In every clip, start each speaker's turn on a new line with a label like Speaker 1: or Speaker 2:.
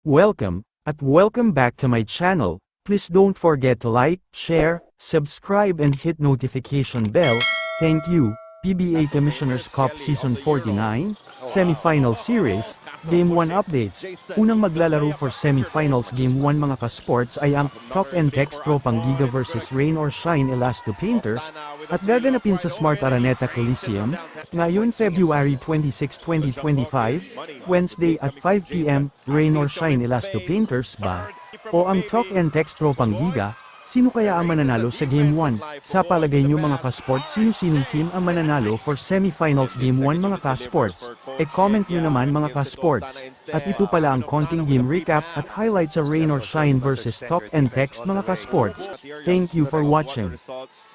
Speaker 1: Welcome, at welcome back to my channel. Please don't forget to like, share, subscribe and hit notification bell. Thank you. PBA Commissioner's Cup Season 49, Semifinal Series, Game 1 Updates. Unang maglalaro for Semifinals Game 1 mga ka-sports ay ang Talk and Text Tropang Giga vs Rain or Shine Elasto Painters, at gaganapin sa Smart Araneta Coliseum, ngayon February 26, 2025, Wednesday at 5 p.m, Rain or Shine Elasto Painters ba? O ang Talk and Text Tropang Giga? Sino kaya ang mananalo sa Game 1? Sa palagay nyo mga ka-sports, sino-sinong team ang mananalo for Semifinals Game 1 mga ka-sports? E-comment nyo naman mga ka-sports. At ito pala ang konting game recap at highlights sa Rain or Shine versus Talk and Text mga ka-sports. Thank you for watching.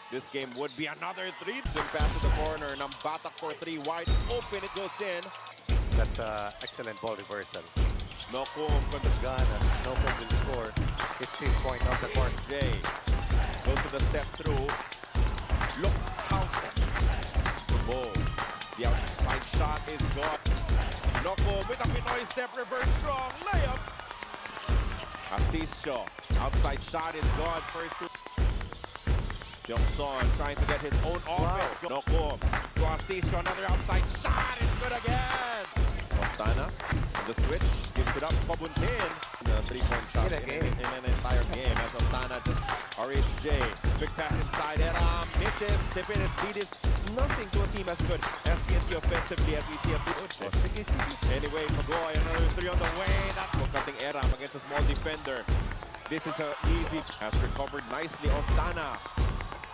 Speaker 2: This game would be another three. Swing pass to the corner. Nambatak for three wide open. It goes in.
Speaker 3: That excellent ball reversal.
Speaker 2: Nokum
Speaker 3: As ganas, Nokum will score his 5th point of the court.
Speaker 2: Jay goes to the step through. Look out. The ball. The outside shot is gone. Nokum with a Pinoy step reverse strong layup. Asisio. Outside shot is gone. First two. Jongson trying to get his own offense. Wow. Nokum to Asisio. Another outside shot. It's good again. Ostana, the switch, gives it up, Pabuntin. The three-point shot in an entire game as Ostana just RHJ. Quick pass inside, Eram misses. Stepin is speed is nothing to a team as good as TNT offensively as we see a bit. Anyway, Magoy, another three on the way. That's cutting Eram against a small defender. This is an easy pass recovered nicely. Ostana.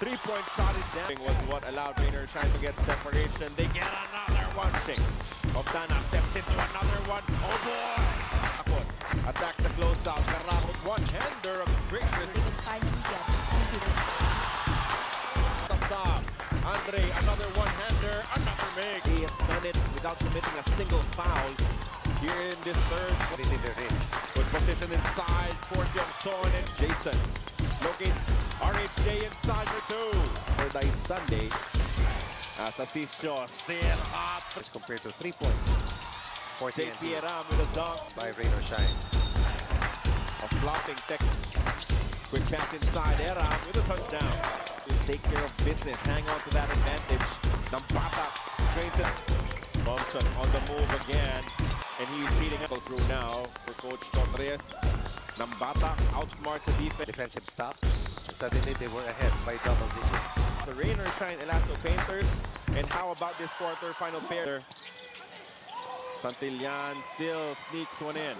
Speaker 2: Three-point shot is down. Was what allowed Rainer Shine to get separation. They get another one. Ostana steps into another one. Oh boy! Attacks the closeout. Karahot one-hander. A great result. Top. Andre, another one-hander. Another make. He has done it without committing a single foul here in this third. Good position inside for Jongson and Jason. Locates RHJ inside for two. Paradise Sunday. As Asisio still hot.
Speaker 3: As compared to 3 points. 14
Speaker 2: JP Eram with a dunk
Speaker 3: by Rain or Shine.
Speaker 2: A flopping tech. Quick pass inside. Eram with a touchdown. Just take care of business. Hang on to that advantage. Nampata trains it. Thompson on the move again. And he's heating up through now for Coach Torres. Nambata outsmarts the defense.
Speaker 3: Defensive stops. And suddenly they were ahead by double digits.
Speaker 2: The Rain or Shine Elasto Painters. And how about this quarter final pair? Santillan still sneaks one in.